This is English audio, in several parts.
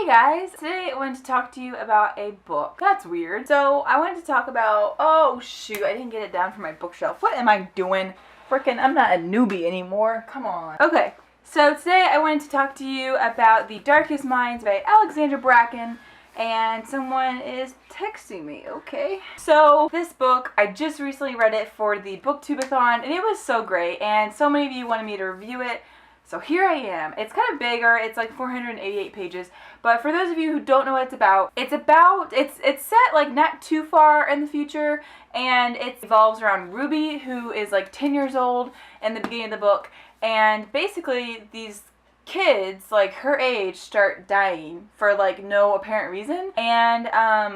Hey guys, today I wanted to talk to you about a book. That's weird. So I wanted to talk about, oh shoot, I didn't get it down from my bookshelf. What am I doing? Frickin', I'm not a newbie anymore. Come on. Okay, so today I wanted to talk to you about The Darkest Minds by Alexandra Bracken. And someone is texting me, okay? So this book, I just recently read it for the booktubeathon, and it was so great, and so many of you wanted me to review it. So here I am. It's kind of bigger. It's like 488 pages. But for those of you who don't know what it's set like not too far in the future, and it revolves around Ruby, who is like 10 years old in the beginning of the book. And basically these kids like her age start dying for like no apparent reason, and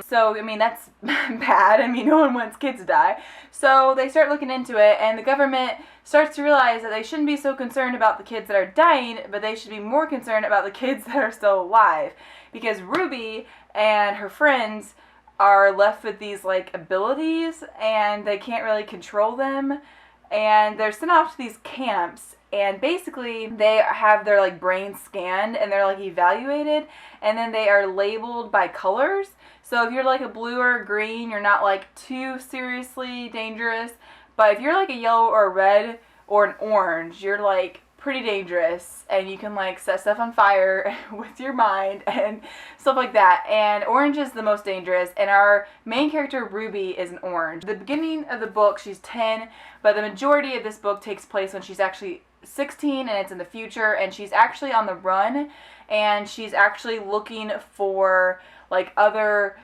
so I mean that's bad. I mean, no one wants kids to die, so they start looking into it, and the government starts to realize that they shouldn't be so concerned about the kids that are dying, but they should be more concerned about the kids that are still alive, because Ruby and her friends are left with these like abilities and they can't really control them, and they're sent off to these camps. And basically, they have their like brain scanned and they're like evaluated, and then they are labeled by colors. So if you're like a blue or a green, you're not like too seriously dangerous. But if you're like a yellow or a red or an orange, you're like pretty dangerous, and you can like set stuff on fire with your mind and stuff like that. And orange is the most dangerous, and our main character Ruby is an orange. The beginning of the book, she's 10, but the majority of this book takes place when she's actually 16, and it's in the future, and she's actually on the run, and she's actually looking for like other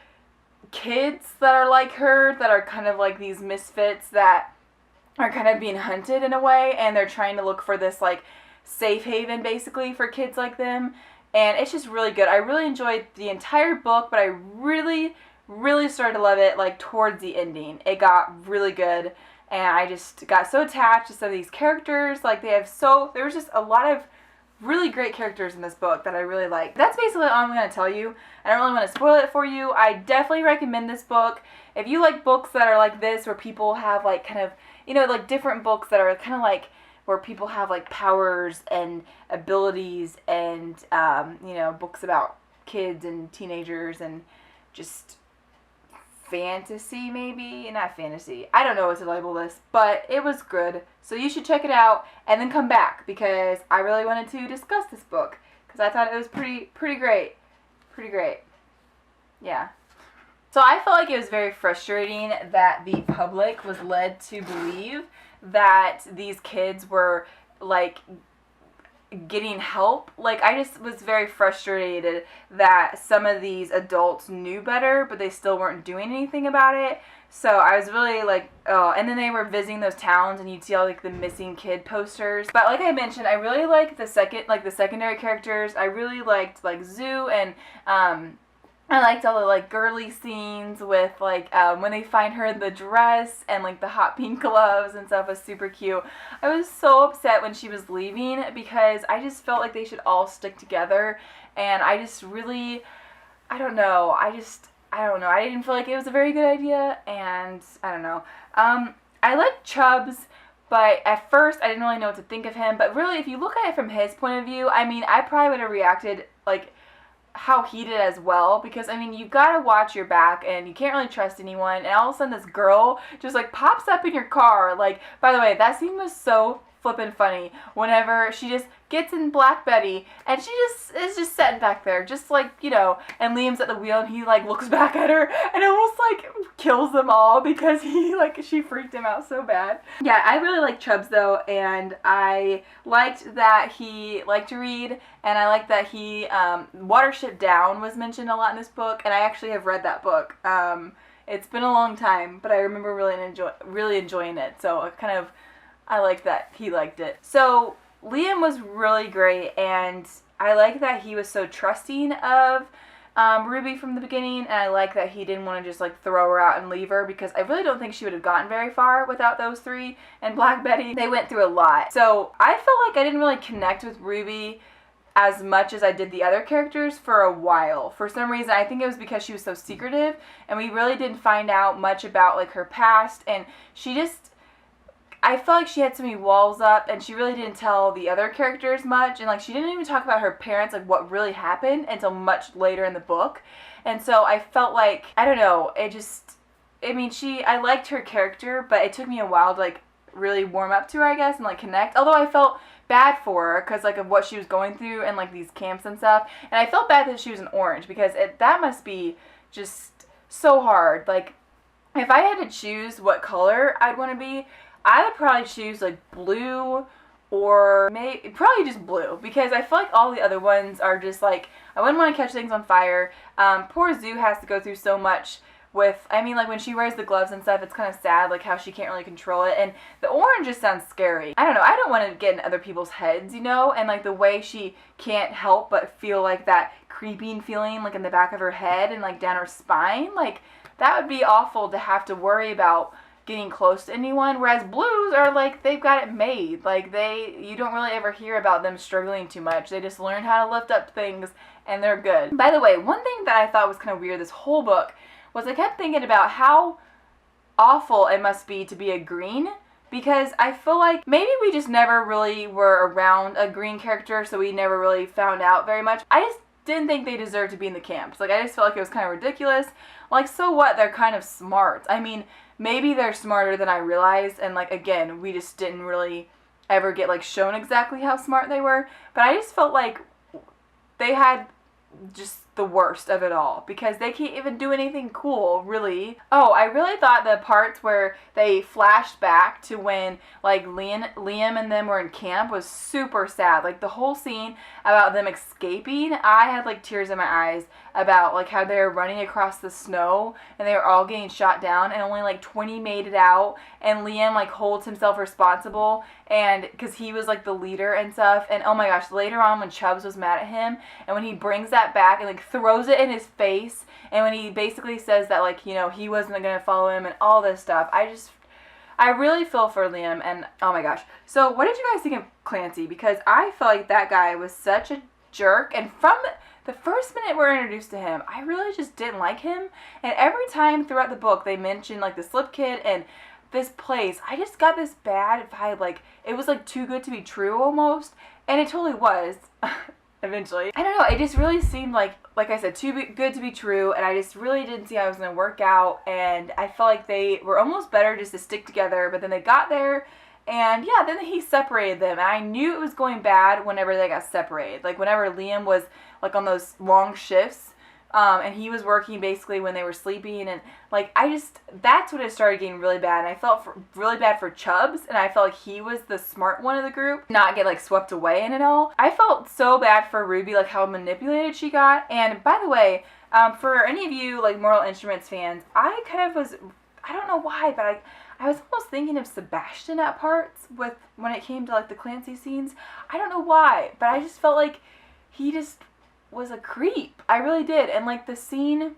kids that are like her, that are kind of like these misfits that are kind of being hunted in a way, and they're trying to look for this like safe haven basically for kids like them. And it's just really good. I really enjoyed the entire book, but I really started to love it like towards the ending. It got really good, and I just got so attached to some of these characters. Like there was just a lot of really great characters in this book that I really liked. That's basically all I'm going to tell you. I don't really want to spoil it for you. I definitely recommend this book. If you like books that are like this, where people have like kind of, you know, like different books that are kind of like where people have like powers and abilities, and, you know, books about kids and teenagers and just fantasy, maybe? Not fantasy. I don't know what to label this, but it was good. So you should check it out and then come back, because I really wanted to discuss this book because I thought it was pretty great. Pretty great. Yeah. So I felt like it was very frustrating that the public was led to believe that these kids were like getting help. Like, I just was very frustrated that some of these adults knew better, but they still weren't doing anything about it. So I was really like, oh, and then they were visiting those towns, and you'd see all like the missing kid posters. But like I mentioned, I really liked the secondary characters. I really liked like Zoo, and I liked all the like girly scenes with like when they find her in the dress and like the hot pink gloves and stuff was super cute. I was so upset when she was leaving, because I just felt like they should all stick together, and I just really, I don't know. I didn't feel like it was a very good idea, and I don't know. I like Chubbs, but at first I didn't really know what to think of him. But really, if you look at it from his point of view, I mean, I probably would have reacted like how he did as well, because I mean, you've got to watch your back, and you can't really trust anyone, and all of a sudden this girl just like pops up in your car. Like, by the way, that scene was so flippin' funny whenever she just gets in Black Betty, and she just is just sitting back there, just like, you know, and Liam's at the wheel, and he like looks back at her and almost like kills them all because she freaked him out so bad. Yeah, I really like Chubbs though, and I liked that he liked to read, and I liked that he Watership Down was mentioned a lot in this book, and I actually have read that book. It's been a long time, but I remember really enjoying it, so I like that he liked it. So Liam was really great, and I like that he was so trusting of Ruby from the beginning, and I like that he didn't want to just like throw her out and leave her, because I really don't think she would have gotten very far without those three. And Black Betty, they went through a lot. So I felt like I didn't really connect with Ruby as much as I did the other characters for a while. For some reason, I think it was because she was so secretive, and we really didn't find out much about like her past, and she just, I felt like she had so many walls up, and she really didn't tell the other characters much, and like she didn't even talk about her parents, like what really happened until much later in the book. And so I felt like, I don't know, I liked her character, but it took me a while to like really warm up to her, I guess, and like connect. Although I felt bad for her because like of what she was going through and like these camps and stuff. And I felt bad that she was an orange because that must be just so hard. Like if I had to choose what color I'd want to be, I would probably choose like blue, or maybe probably just blue, because I feel like all the other ones are just like, I wouldn't want to catch things on fire. Poor Zoo has to go through so much with, I mean, like when she wears the gloves and stuff, it's kind of sad, like how she can't really control it, and the orange just sounds scary. I don't know, I don't want to get in other people's heads, you know, and like the way she can't help but feel like that creeping feeling like in the back of her head and like down her spine, like that would be awful to have to worry about getting close to anyone, whereas blues are like, they've got it made. Like you don't really ever hear about them struggling too much. They just learn how to lift up things and they're good. By the way, one thing that I thought was kind of weird this whole book was I kept thinking about how awful it must be to be a green, because I feel like maybe we just never really were around a green character, so we never really found out very much. I just didn't think they deserved to be in the camps. Like I just felt like it was kind of ridiculous. Like, so what? They're kind of smart. I mean, maybe they're smarter than I realized, and like again, we just didn't really ever get like shown exactly how smart they were, but I just felt like they had just the worst of it all, because they can't even do anything cool, really. Oh, I really thought the parts where they flashed back to when like Liam and them were in camp was super sad. Like the whole scene about them escaping, I had like tears in my eyes about like how they were running across the snow and they were all getting shot down and only like 20 made it out, and Liam like holds himself responsible, and because he was like the leader and stuff. And oh my gosh, later on when Chubbs was mad at him and when he brings that back and like throws it in his face, and when he basically says that like, you know, he wasn't gonna follow him and all this stuff, I really feel for Liam. And oh my gosh, so what did you guys think of Clancy? Because I felt like that guy was such a jerk, and from the first minute we're introduced to him, I really just didn't like him. And every time throughout the book they mentioned like the Slip Kid and this place, I just got this bad vibe, like it was like too good to be true almost, and it totally was. Eventually, I don't know, it just really seemed like I said, good to be true, and I just really didn't see how it was going to work out, and I felt like they were almost better just to stick together, but then they got there, and yeah, then he separated them, and I knew it was going bad whenever they got separated. Like whenever Liam was like on those long shifts, and he was working basically when they were sleeping, and like that's when it started getting really bad, and I felt really bad for Chubbs, and I felt like he was the smart one of the group, not get like swept away in it all. I felt so bad for Ruby, like how manipulated she got. And by the way, for any of you like Mortal Instruments fans, I kind of was, I don't know why, but I was almost thinking of Sebastian at parts with when it came to like the Clancy scenes. I don't know why, but I just felt like he just was a creep. I really did. And like the scene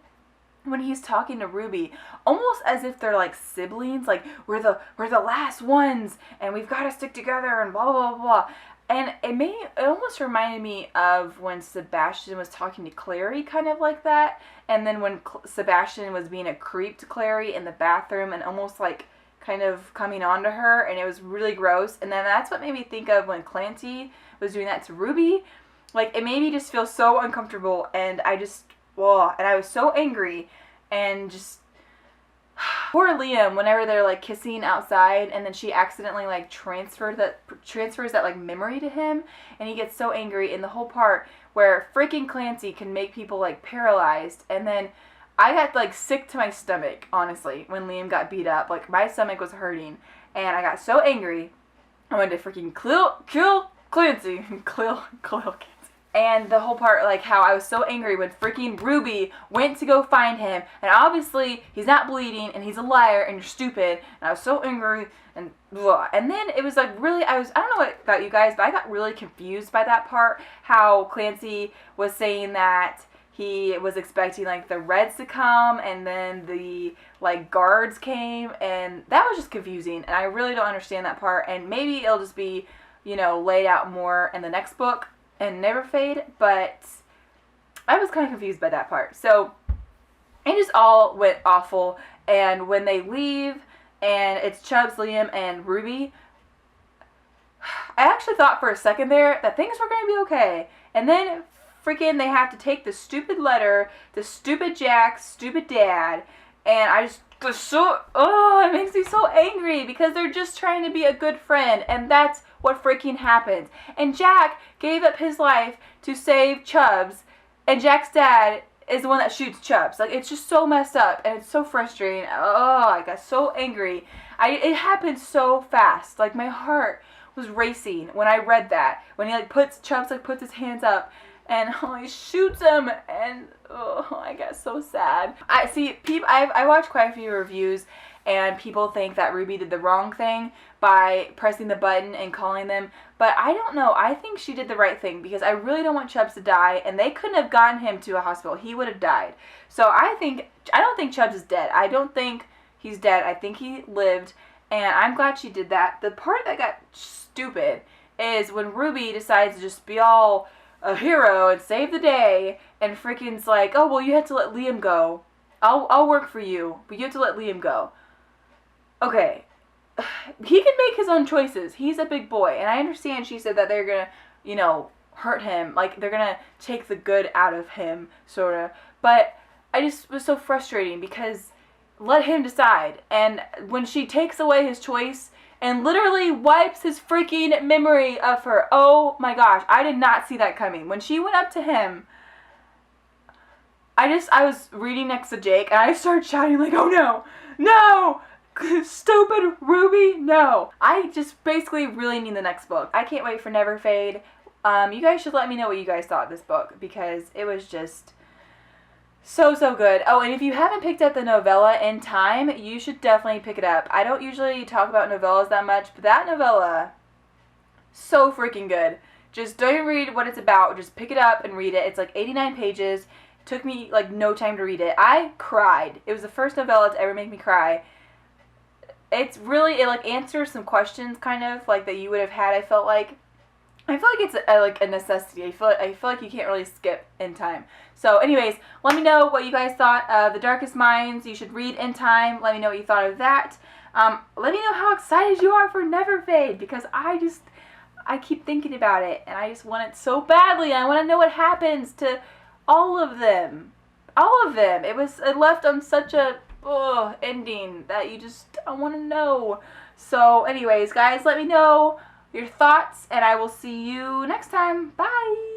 when he's talking to Ruby, almost as if they're like siblings, like we're the last ones and we've got to stick together and blah blah blah. And it almost reminded me of when Sebastian was talking to Clary, kind of like that. And then when Sebastian was being a creep to Clary in the bathroom and almost like kind of coming on to her, and it was really gross. And then that's what made me think of when Clancy was doing that to Ruby. Like, it made me just feel so uncomfortable, and I was so angry, and just, poor Liam, whenever they're, like, kissing outside, and then she accidentally, like, transfers that, like, memory to him, and he gets so angry in the whole part where freaking Clancy can make people, like, paralyzed, and then I got, like, sick to my stomach, honestly, when Liam got beat up. Like, my stomach was hurting, and I got so angry, I wanted to freaking kill Clancy. Kill Clancy. And the whole part, like, how I was so angry when freaking Ruby went to go find him, and obviously he's not bleeding, and he's a liar, and you're stupid, and I was so angry, and blah. And then it was like really, I don't know what about you guys, but I got really confused by that part, how Clancy was saying that he was expecting, like, the Reds to come, and then the, like, guards came, and that was just confusing, and I really don't understand that part, and maybe it'll just be, you know, laid out more in the next book and never fade, but I was kind of confused by that part. So it just all went awful, and when they leave, and it's Chubbs, Liam, and Ruby. I actually thought for a second there that things were going to be okay. And then freaking they have to take the stupid letter to stupid Jack's stupid dad. And I just was so, it makes me so angry because they're just trying to be a good friend. And that's what freaking happens. And Jack gave up his life to save Chubbs. And Jack's dad is the one that shoots Chubbs. Like, it's just so messed up. And it's so frustrating. Oh, I got so angry. It happened so fast. Like, my heart was racing when I read that. When he Chubbs puts his hands up and he shoots him, and I got so sad. I watched quite a few reviews, and people think that Ruby did the wrong thing by pressing the button and calling them, but I don't know. I think she did the right thing because I really don't want Chubbs to die, and they couldn't have gotten him to a hospital. He would have died. So I don't think Chubbs is dead. I don't think he's dead. I think he lived, and I'm glad she did that. The part that got stupid is when Ruby decides to just be all a hero and save the day, and freaking's like, oh, well, you have to let Liam go. I'll work for you, but you have to let Liam go. Okay. He can make his own choices. He's a big boy, and I understand she said that they're gonna, hurt him. Like, they're gonna take the good out of him, sorta. But I just was so frustrating because let him decide. And when she takes away his choice and literally wipes his freaking memory of her. Oh my gosh, I did not see that coming. When she went up to him, I was reading next to Jake, and I started shouting like, oh no, no, stupid Ruby, no. I just basically really need the next book. I can't wait for Never Fade. You guys should let me know what you guys thought of this book, because it was just so good. Oh, and if you haven't picked up the novella In Time, you should definitely pick it up. I don't usually talk about novellas that much, but that novella, so freaking good. Just don't even read what it's about. Just pick it up and read it. It's like 89 pages. It took me like no time to read it. I cried. It was the first novella to ever make me cry. It's really, it like answers some questions kind of like that you would have had. I feel like it's a necessity. I feel like you can't really skip In Time. So anyways, let me know what you guys thought of The Darkest Minds. You should read In Time. Let me know what you thought of that. Let me know how excited you are for Never Fade, because I keep thinking about it, and I just want it so badly. I want to know what happens to all of them. All of them. It left on such a ending that I want to know. So anyways, guys, let me know your thoughts, and I will see you next time. Bye!